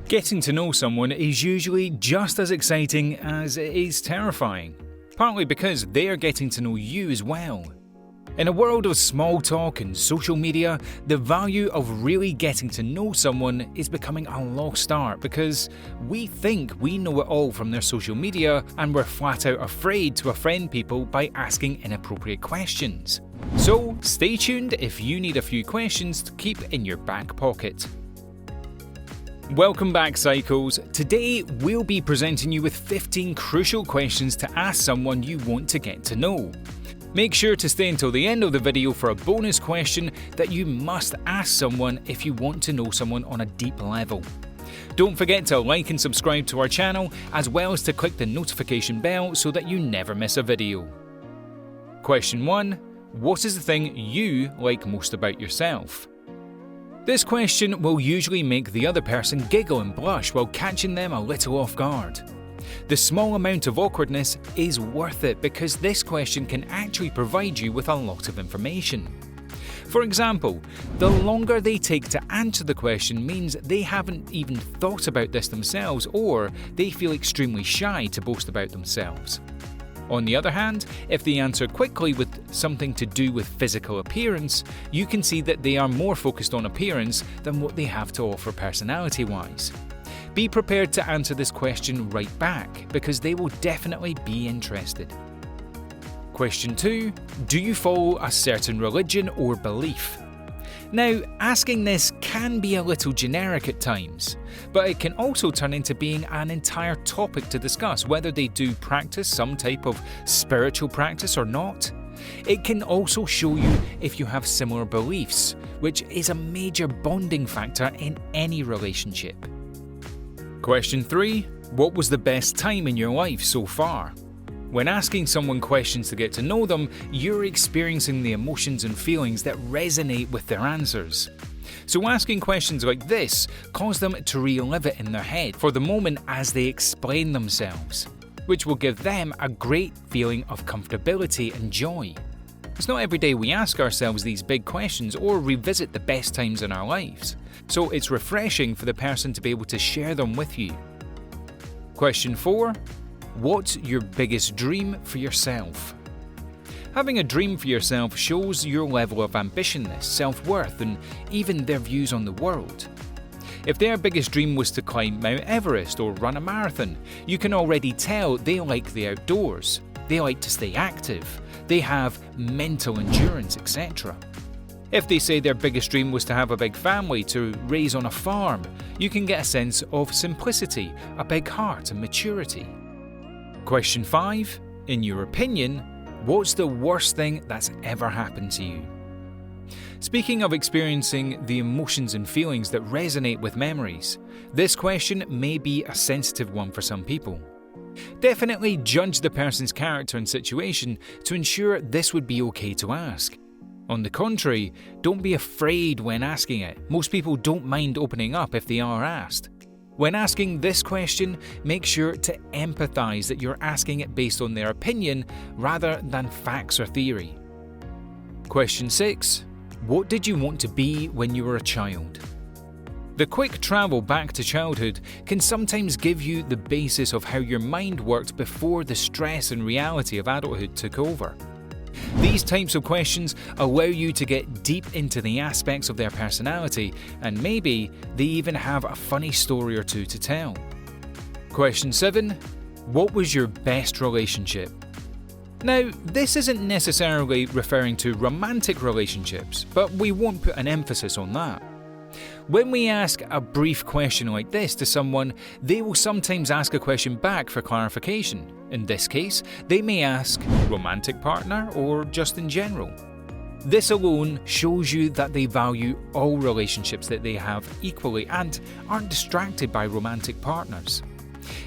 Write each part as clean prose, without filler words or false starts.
Getting to know someone is usually just as exciting as it is terrifying, partly because they are getting to know you as well. In a world of small talk and social media, the value of really getting to know someone is becoming a lost art because we think we know it all from their social media and we're flat out afraid to offend people by asking inappropriate questions. So stay tuned if you need a few questions to keep in your back pocket. Welcome back, Psychos. Today we'll be presenting you with 15 crucial questions to ask someone you want to get to know. Make sure to stay until the end of the video for a bonus question that you must ask someone if you want to know someone on a deep level. Don't forget to like and subscribe to our channel, as well as to click the notification bell so that you never miss a video. Question 1. What is the thing you like most about yourself? This question will usually make the other person giggle and blush while catching them a little off guard. The small amount of awkwardness is worth it because this question can actually provide you with a lot of information. For example, the longer they take to answer the question means they haven't even thought about this themselves, or they feel extremely shy to boast about themselves. On the other hand, if they answer quickly with something to do with physical appearance, you can see that they are more focused on appearance than what they have to offer personality-wise. Be prepared to answer this question right back, because they will definitely be interested. Question 2. Do you follow a certain religion or belief? Now, asking this can be a little generic at times, but it can also turn into being an entire topic to discuss whether they do practice some type of spiritual practice or not. It can also show you if you have similar beliefs, which is a major bonding factor in any relationship. Question 3. What was the best time in your life so far? When asking someone questions to get to know them, you're experiencing the emotions and feelings that resonate with their answers. So asking questions like this cause them to relive it in their head for the moment as they explain themselves, which will give them a great feeling of comfortability and joy. It's not every day we ask ourselves these big questions or revisit the best times in our lives, so it's refreshing for the person to be able to share them with you. Question 4. What's your biggest dream for yourself? Having a dream for yourself shows your level of ambition, self-worth, and even their views on the world. If their biggest dream was to climb Mount Everest or run a marathon, you can already tell they like the outdoors, they like to stay active, they have mental endurance, etc. If they say their biggest dream was to have a big family to raise on a farm, you can get a sense of simplicity, a big heart, and maturity. Question 5. In your opinion, what's the worst thing that's ever happened to you? Speaking of experiencing the emotions and feelings that resonate with memories, this question may be a sensitive one for some people. Definitely judge the person's character and situation to ensure this would be okay to ask. On the contrary, don't be afraid when asking it. Most people don't mind opening up if they are asked. When asking this question, make sure to empathize that you're asking it based on their opinion rather than facts or theory. Question 6. What did you want to be when you were a child? The quick travel back to childhood can sometimes give you the basis of how your mind worked before the stress and reality of adulthood took over. These types of questions allow you to get deep into the aspects of their personality, and maybe they even have a funny story or two to tell. Question 7. What was your best relationship? Now, this isn't necessarily referring to romantic relationships, but we won't put an emphasis on that. When we ask a brief question like this to someone, they will sometimes ask a question back for clarification. In this case, they may ask, romantic partner or just in general? This alone shows you that they value all relationships that they have equally and aren't distracted by romantic partners.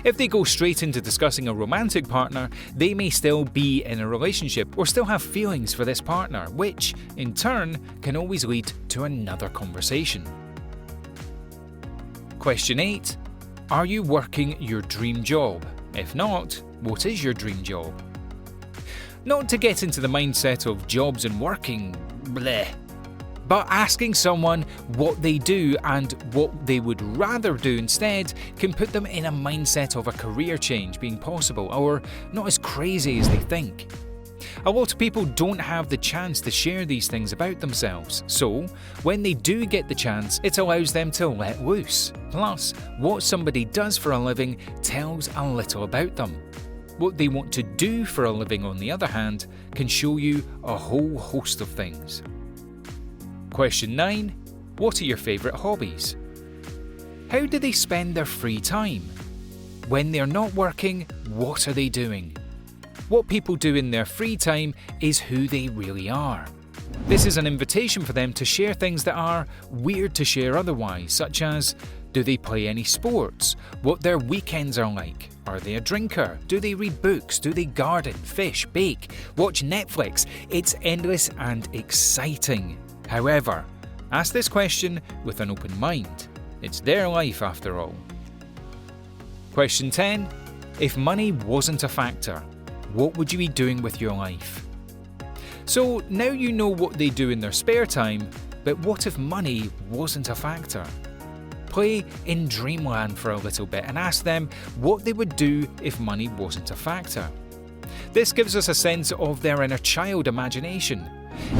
If they go straight into discussing a romantic partner, they may still be in a relationship or still have feelings for this partner, which, in turn, can always lead to another conversation. Question 8. Are you working your dream job? If not, what is your dream job? Not to get into the mindset of jobs and working, bleh. But asking someone what they do and what they would rather do instead can put them in a mindset of a career change being possible or not as crazy as they think. A lot of people don't have the chance to share these things about themselves, so when they do get the chance, it allows them to let loose. Plus, what somebody does for a living tells a little about them. What they want to do for a living, on the other hand, can show you a whole host of things. Question 9. What are your favourite hobbies? How do they spend their free time? When they're not working, what are they doing? What people do in their free time is who they really are. This is an invitation for them to share things that are weird to share otherwise, such as, do they play any sports? What their weekends are like? Are they a drinker? Do they read books? Do they garden, fish, bake, watch Netflix? It's endless and exciting. However, ask this question with an open mind. It's their life after all. Question 10. If money wasn't a factor, what would you be doing with your life? So now you know what they do in their spare time, but what if money wasn't a factor? Play in dreamland for a little bit and ask them what they would do if money wasn't a factor. This gives us a sense of their inner child imagination.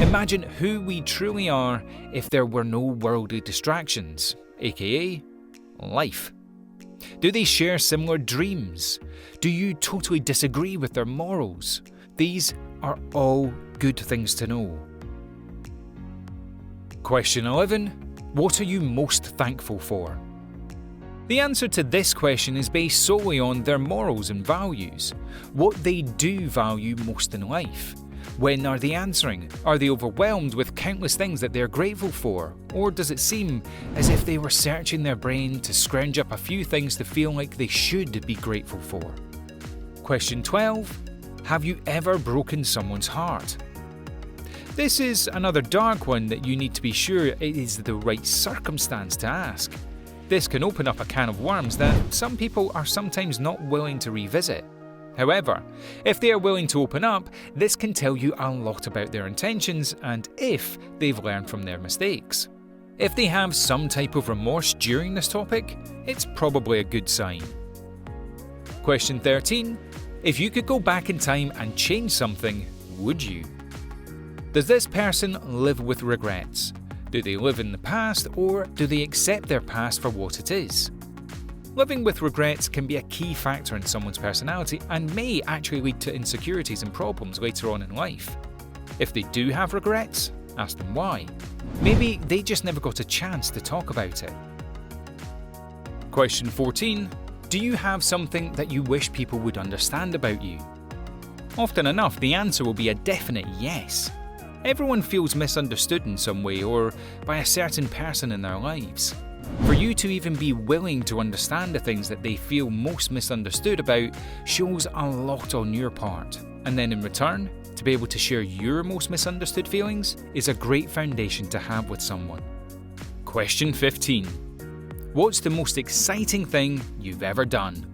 Imagine who we truly are if there were no worldly distractions, aka life. Do they share similar dreams? Do you totally disagree with their morals? These are all good things to know. Question 11. What are you most thankful for? The answer to this question is based solely on their morals and values, what they do value most in life. When are they answering? Are they overwhelmed with countless things that they're grateful for? Or does it seem as if they were searching their brain to scrounge up a few things to feel like they should be grateful for? Question 12. Have you ever broken someone's heart? This is another dark one that you need to be sure it is the right circumstance to ask. This can open up a can of worms that some people are sometimes not willing to revisit. However, if they are willing to open up, this can tell you a lot about their intentions and if they've learned from their mistakes. If they have some type of remorse during this topic, it's probably a good sign. Question 13. If you could go back in time and change something, would you? Does this person live with regrets? Do they live in the past, or do they accept their past for what it is? Living with regrets can be a key factor in someone's personality and may actually lead to insecurities and problems later on in life. If they do have regrets, ask them why. Maybe they just never got a chance to talk about it. Question 14. Do you have something that you wish people would understand about you? Often enough, the answer will be a definite yes. Everyone feels misunderstood in some way or by a certain person in their lives. For you to even be willing to understand the things that they feel most misunderstood about shows a lot on your part. And then in return, to be able to share your most misunderstood feelings is a great foundation to have with someone. Question 15. What's the most exciting thing you've ever done?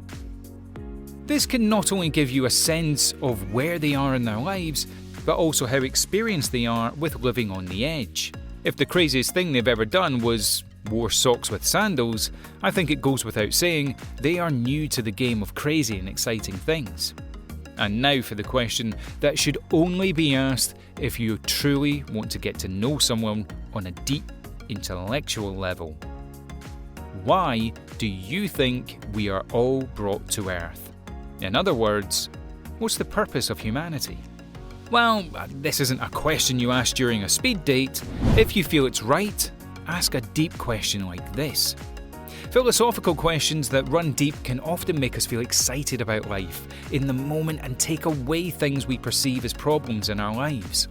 This can not only give you a sense of where they are in their lives, but also how experienced they are with living on the edge. If the craziest thing they've ever done was wore socks with sandals, I think it goes without saying they are new to the game of crazy and exciting things. And now for the question that should only be asked if you truly want to get to know someone on a deep intellectual level. Why do you think we are all brought to Earth? In other words, what's the purpose of humanity? Well, this isn't a question you ask during a speed date. If you feel it's right, ask a deep question like this. Philosophical questions that run deep can often make us feel excited about life in the moment and take away things we perceive as problems in our lives.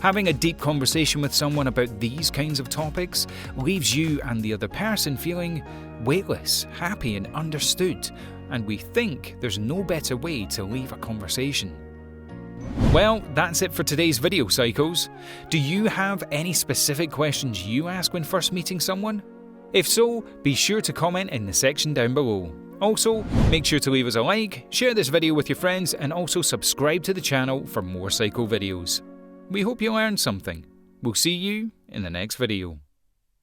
Having a deep conversation with someone about these kinds of topics leaves you and the other person feeling weightless, happy and understood, and we think there's no better way to leave a conversation. Well, that's it for today's video, Psychos. Do you have any specific questions you ask when first meeting someone? If so, be sure to comment in the section down below. Also, make sure to leave us a like, share this video with your friends, and also subscribe to the channel for more Psycho videos. We hope you learned something. We'll see you in the next video.